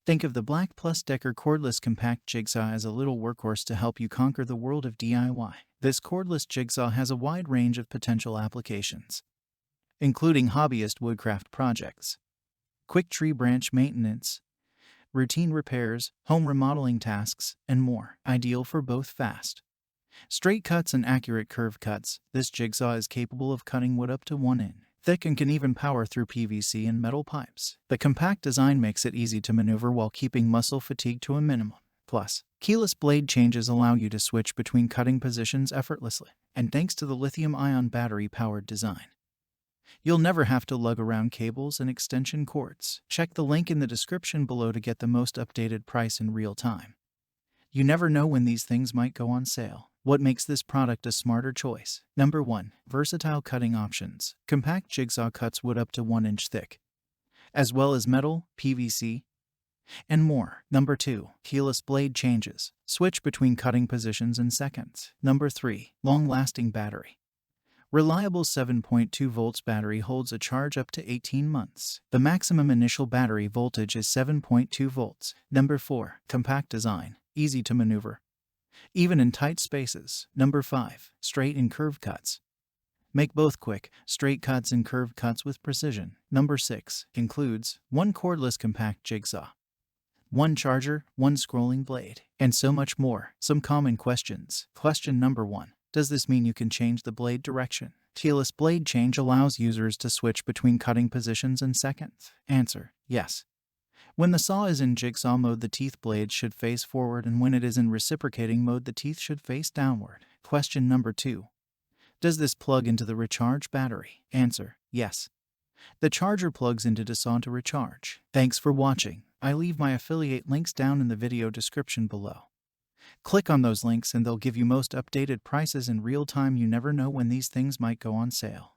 Think of the BLACK+DECKER cordless compact jigsaw as a little workhorse to help you conquer the world of DIY. This cordless jigsaw has a wide range of potential applications, including hobbyist woodcraft projects, quick tree branch maintenance, routine repairs, home remodeling tasks, and more. Ideal for both fast, straight cuts and accurate curve cuts, this jigsaw is capable of cutting wood up to 1 inch thick and can even power through PVC and metal pipes. The compact design makes it easy to maneuver while keeping muscle fatigue to a minimum. Plus, keyless blade changes allow you to switch between cutting positions effortlessly. And thanks to the lithium-ion battery-powered design, you'll never have to lug around cables and extension cords. Check the link in the description below to get the most updated price in real time. You never know when these things might go on sale. What makes this product a smarter choice? Number 1. Versatile cutting options. Compact jigsaw cuts wood up to 1 inch thick, as well as metal, PVC, and more. Number 2. Keyless blade changes. Switch between cutting positions in seconds. Number 3. Long-lasting battery. Reliable 7.2 volts battery holds a charge up to 18 months. The maximum initial battery voltage is 7.2 volts. Number 4. Compact design. Easy to maneuver, even in tight spaces. Number 5. Straight and curve cuts. Make both quick, straight cuts and curved cuts with precision. Number 6. Includes 1 cordless compact jigsaw, 1 charger, 1 scrolling blade, and so much more. Some common questions. Question number 1. Does this mean you can change the blade direction? Keyless blade change allows users to switch between cutting positions in seconds. Answer: yes. When the saw is in jigsaw mode, the teeth blades should face forward, and when it is in reciprocating mode, the teeth should face downward. Question number 2. Does this plug into the recharge battery? Answer: yes. The charger plugs into the saw to recharge. Thanks for watching. I leave my affiliate links down in the video description below. Click on those links and they'll give you most updated prices in real time. You never know when these things might go on sale.